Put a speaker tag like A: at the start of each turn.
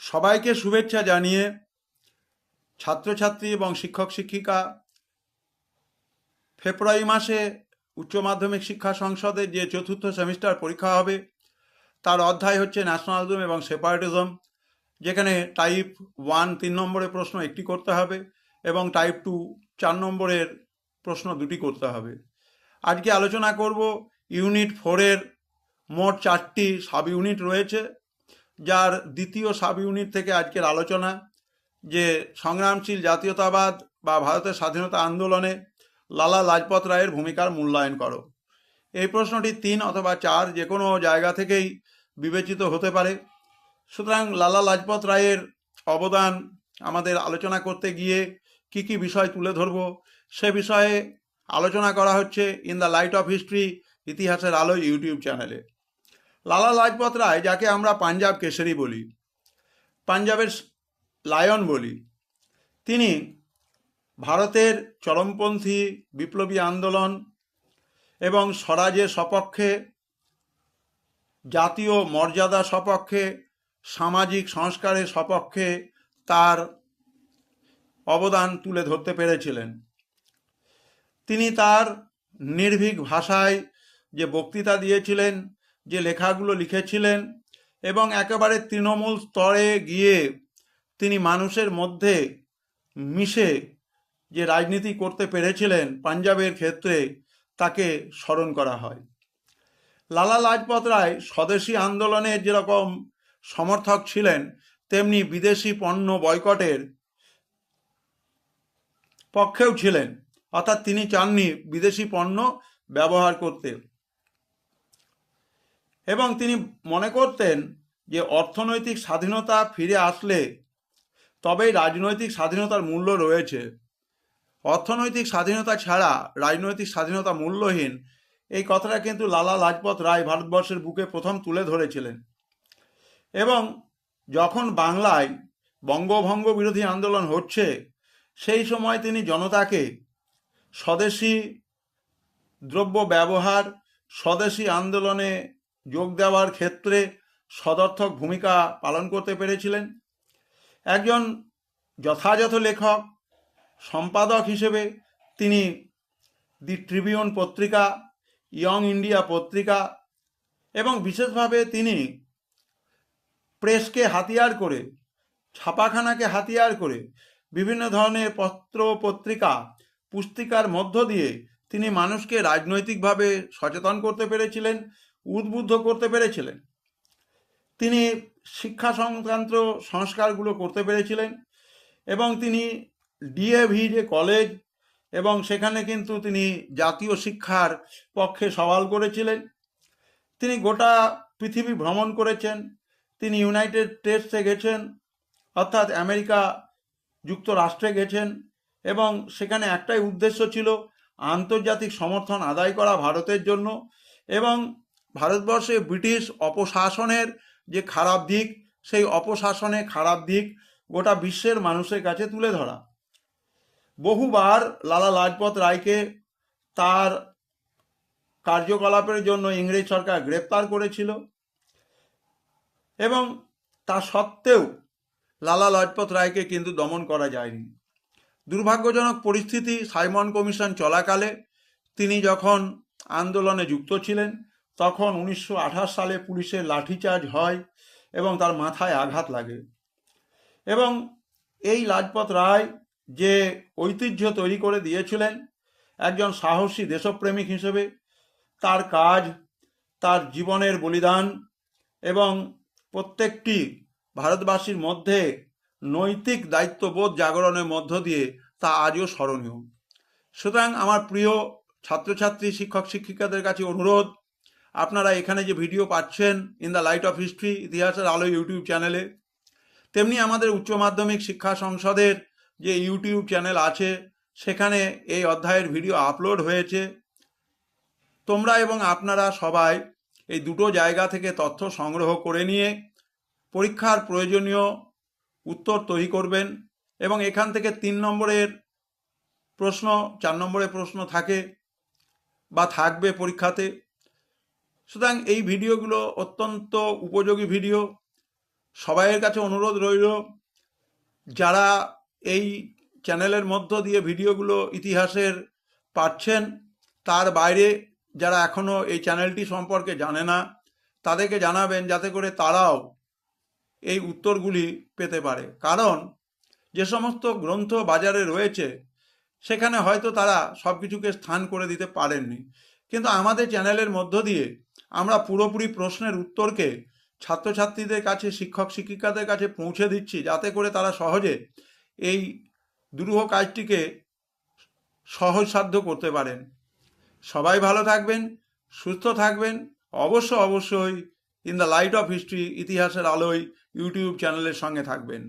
A: সবাইকে শুভেচ্ছা জানিয়ে ছাত্রছাত্রী এবং শিক্ষক শিক্ষিকা ফেব্রুয়ারি মাসে উচ্চ মাধ্যমিক শিক্ষা সংসদের যে চতুর্থ সেমিস্টার পরীক্ষা হবে তার অধ্যায় হচ্ছে ন্যাশনালিজম এবং সেপারেটিজম, যেখানে টাইপ 1 3 নম্বরের প্রশ্ন একটি করতে হবে এবং টাইপ 2 4 নম্বরের প্রশ্ন দুটি করতে হবে। আজকে আলোচনা করব ইউনিট 4-এর মোট 4টি সাব ইউনিট রয়েছে, যার দ্বিতীয় সাব ইউনিট থেকে আজকের আলোচনা যে সংগ্রামশীল জাতীয়তাবাদ বা ভারতের স্বাধীনতা আন্দোলনে লালা লাজপত রায়ের ভূমিকার মূল্যায়ন করো। এই প্রশ্নটি 3 অথবা 4 যে কোনো জায়গা থেকেই বিবেচিত হতে পারে। সুতরাং লালা লাজপত রায়ের অবদান আমাদের আলোচনা করতে গিয়ে কি কি বিষয় তুলে ধরব সে বিষয়ে আলোচনা করা হচ্ছে in the light off history, ইতিহাসের আলো ইউটিউব চ্যানেলে। লালা লাজপত রায়, যাকে আমরা পাঞ্জাব কেশরী বলি, পাঞ্জাবের লায়ন বলি, তিনি ভারতের চরমপন্থী বিপ্লবী আন্দোলন এবং স্বরাজের সপক্ষে, জাতীয় মর্যাদা সপক্ষে, সামাজিক সংস্কারের সপক্ষে তার অবদান তুলে ধরতে পেরেছিলেন। তিনি তার নির্ভীক ভাষায় যে বক্তৃতা দিয়েছিলেন, যে লেখাগুলো লিখেছিলেন এবং একেবারে তৃণমূল স্তরে গিয়ে তিনি মানুষের মধ্যে মিশে যে রাজনীতি করতে পেরেছিলেন পাঞ্জাবের ক্ষেত্রে, তাকে স্মরণ করা হয়। লালা লাজপত রায় স্বদেশী আন্দোলনের যেরকম সমর্থক ছিলেন, তেমনি বিদেশি পণ্য বয়কটের পক্ষেও ছিলেন, অর্থাৎ তিনি চাননি বিদেশি পণ্য ব্যবহার করতে। এবং তিনি মনে করতেন যে অর্থনৈতিক স্বাধীনতা ফিরে আসলে তবেই রাজনৈতিক স্বাধীনতার মূল্য রয়েছে। অর্থনৈতিক স্বাধীনতা ছাড়া রাজনৈতিক স্বাধীনতা মূল্যহীন, এই কথাটা কিন্তু লালা লাজপত রায় ভারতবর্ষের বুকে প্রথম তুলে ধরেছিলেন। এবং যখন বাংলায় বঙ্গভঙ্গ বিরোধী আন্দোলন হচ্ছে, সেই সময় তিনি জনতাকে স্বদেশী দ্রব্য ব্যবহার, স্বদেশী আন্দোলনে যোগ দেওয়ার ক্ষেত্রে সদর্থক ভূমিকা পালন করতে পেরেছিলেন। একজন যথাযথ লেখক, সম্পাদক হিসেবে তিনি দি ট্রিবিউন পত্রিকা, ইয়ং ইন্ডিয়া পত্রিকা এবং বিশেষভাবে তিনি প্রেসকে হাতিয়ার করে, ছাপাখানাকে হাতিয়ার করে বিভিন্ন ধরনের পত্র পত্রিকা পুস্তিকার মধ্য দিয়ে তিনি মানুষকে রাজনৈতিকভাবে সচেতন করতে পেরেছিলেন, উদ্বুদ্ধ করতে পেরেছিলেন। তিনি শিক্ষা সংক্রান্ত সংস্কারগুলো করতে পেরেছিলেন এবং তিনি ডিএভি যে কলেজ, এবং সেখানে কিন্তু তিনি জাতীয় শিক্ষার পক্ষে সওয়াল করেছিলেন। তিনি গোটা পৃথিবী ভ্রমণ করেছেন। তিনি ইউনাইটেড স্টেটসে গেছেন, অর্থাৎ আমেরিকা যুক্তরাষ্ট্রে গেছেন, এবং সেখানে একটাই উদ্দেশ্য ছিল আন্তর্জাতিক সমর্থন আদায় করা ভারতের জন্য এবং ভারতবর্ষে ব্রিটিশ অপশাসনের যে খারাপ দিক, সেই অপশাসনের খারাপ দিক গোটা বিশ্বের মানুষের কাছে তুলে ধরা। বহুবার লালা লাজপত রায়কে তার কার্যকলাপের জন্য ইংরেজ সরকার গ্রেপ্তার করেছিল এবং তা সত্ত্বেও লালা লাজপত রায়কে কিন্তু দমন করা যায়নি। দুর্ভাগ্যজনক পরিস্থিতি, সাইমন কমিশন চলাকালে তিনি যখন আন্দোলনে যুক্ত ছিলেন, তখন 1928 সালে পুলিশের লাঠিচার্জ হয় এবং তার মাথায় আঘাত লাগে। এবং এই লাজপত রায় যে ঐতিহ্য তৈরি করে দিয়েছিলেন একজন সাহসী দেশপ্রেমিক হিসেবে, তার কাজ, তার জীবনের বলিদান এবং প্রত্যেকটি ভারতবাসীর মধ্যে নৈতিক দায়িত্ববোধ জাগরণের মধ্য দিয়ে তা আজও স্মরণীয়। সুতরাং আমার প্রিয় ছাত্রছাত্রী, শিক্ষক শিক্ষিকাদের কাছে অনুরোধ, আপনারা এখানে যে ভিডিও পাচ্ছেন in the light off history, ইতিহাসের আলো ইউটিউব চ্যানেলে, তেমনি আমাদের উচ্চ মাধ্যমিক শিক্ষা সংসদের যে ইউটিউব চ্যানেল আছে, সেখানে এই অধ্যায়ের ভিডিও আপলোড হয়েছে। তোমরা এবং আপনারা সবাই এই দুটো জায়গা থেকে তথ্য সংগ্রহ করে নিয়ে পরীক্ষার প্রয়োজনীয় উত্তর তৈরি করবেন এবং এখান থেকে 3 নম্বরের প্রশ্ন, 4 নম্বরের প্রশ্ন থাকে বা থাকবে পরীক্ষাতে। সুতরাং এই ভিডিওগুলো অত্যন্ত উপযোগী ভিডিও। সবাইয়ের কাছে অনুরোধ রইল, যারা এই চ্যানেলের মধ্য দিয়ে ভিডিওগুলো ইতিহাসের পাচ্ছেন, তার বাইরে যারা এখনও এই চ্যানেলটি সম্পর্কে জানে না, তাদেরকে জানাবেন যাতে করে তারাও এই উত্তরগুলি পেতে পারে। কারণ যে সমস্ত গ্রন্থ বাজারে রয়েছে সেখানে হয়তো তারা সব কিছুকে স্থান করে দিতে পারেননি, কিন্তু আমাদের চ্যানেলের মধ্য দিয়ে আমরা পুরোপুরি প্রশ্নের উত্তরকে ছাত্রছাত্রীদের কাছে, শিক্ষক শিক্ষিকাদের কাছে পৌঁছে দিচ্ছি, যাতে করে তারা সহজে এই দুরূহ কাজটিকে সহজসাধ্য করতে পারেন। সবাই ভালো থাকবেন, সুস্থ থাকবেন। অবশ্যই in the light off history, ইতিহাসের আলোয় ইউটিউব চ্যানেলের সঙ্গে থাকবেন।